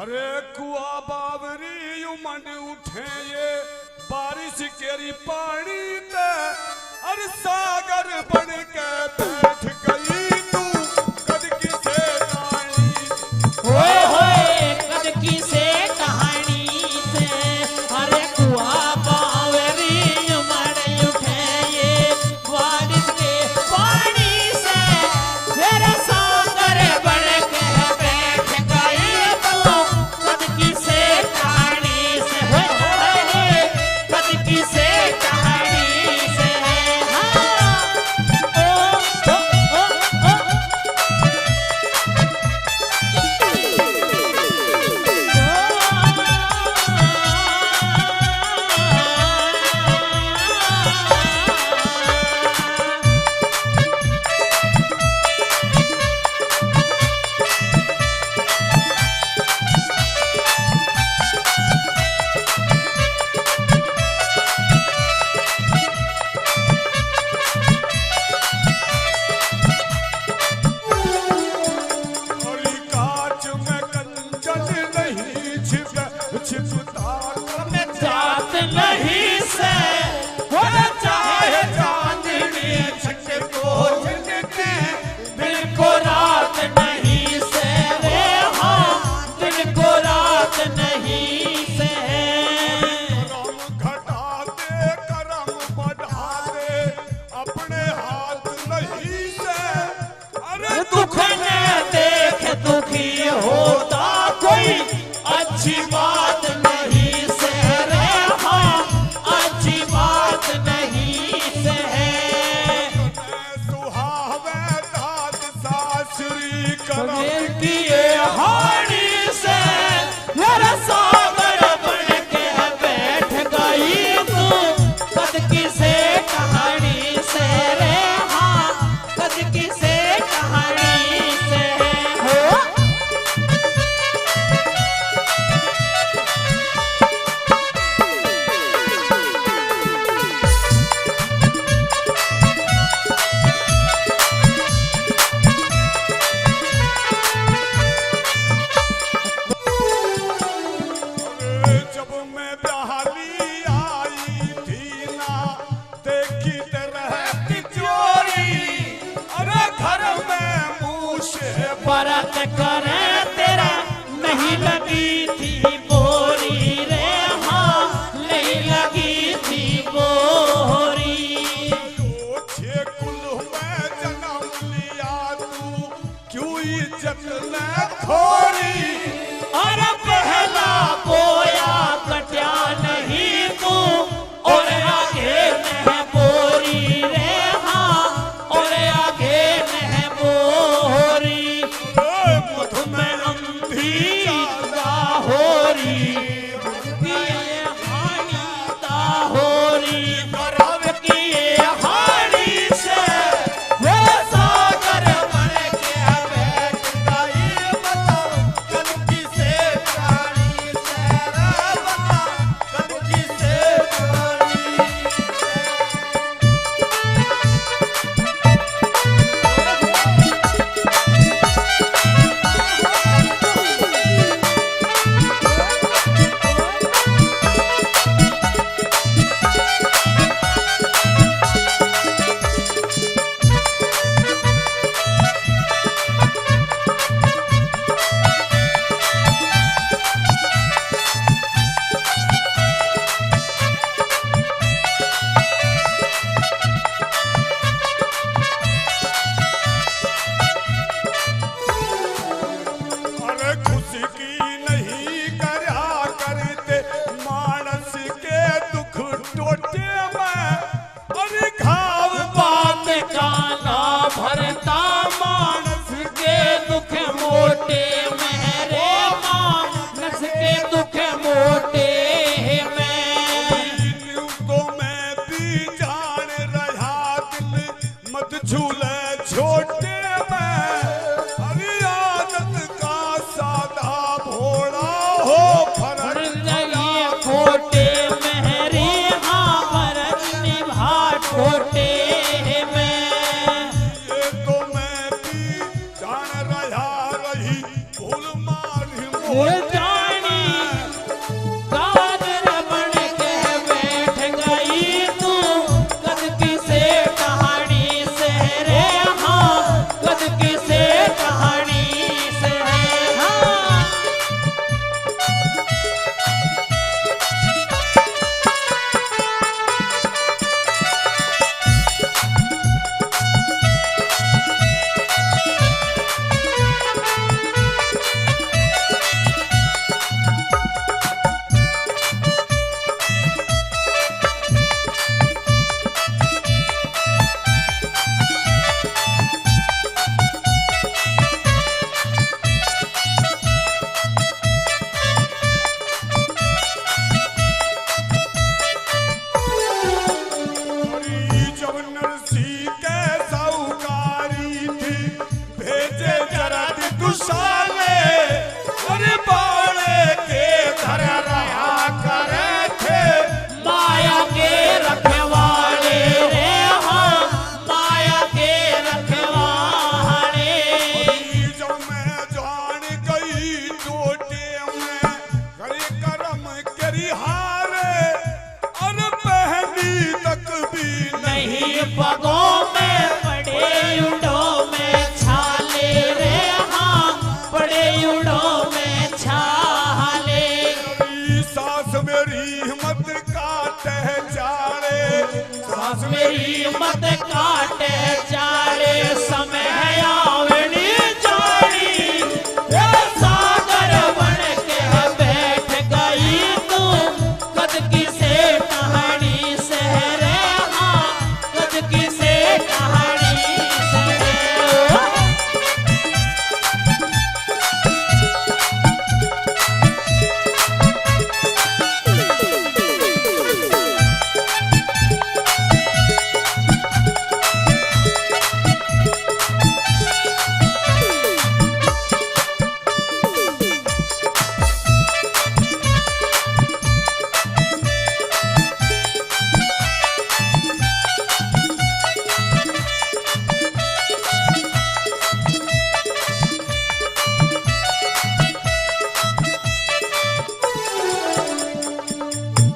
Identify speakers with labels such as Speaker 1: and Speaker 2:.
Speaker 1: अरे कुआ बावरी उमड़ उठे ये बारिश केरी पानी ते अरे सागर बन के बैठ गई तू कद किसे कहानी
Speaker 2: होए कद किसे कहानी से अरे कुआ बावरी उमड़ उठे ये बारिश के पानी से मेरा सागर बन के बैठ गई तू कद किसे कहानी से होए कद किसे कहानी से नहीं से हो चाहे चांदनी छके को झलके दिल को रात नहीं से रे हाँ दिल को रात नहीं से
Speaker 1: करम घटा दे करम बढ़ा दे अपने हाथ नहीं से अरे
Speaker 2: दुख ने देख दुखी होता कोई अच्छी बात नहीं से रे हाँ अच्छी बात नहीं से
Speaker 1: सुहावे दाद सासुरी करम
Speaker 2: किए हानि से मेरा सागर बन के बैठ गई तू कद किसे कहानी से रे हाँ कद किसे कहानी से हो
Speaker 1: जब मैं बहाली आई थी ना देखी तरह तिजोरी अरे घर में मुँह से
Speaker 2: परत करे तेरा नहीं लगी थी बोरी रे हाँ नहीं लगी थी बोरी
Speaker 1: छे कुल में जन्म लिया तू क्यों इज्जत न खोरी
Speaker 2: और पहला बोया कट्या नहीं तू और आगे में बोरी रे हाँ और आगे में बोरी मधु में अंधी होरी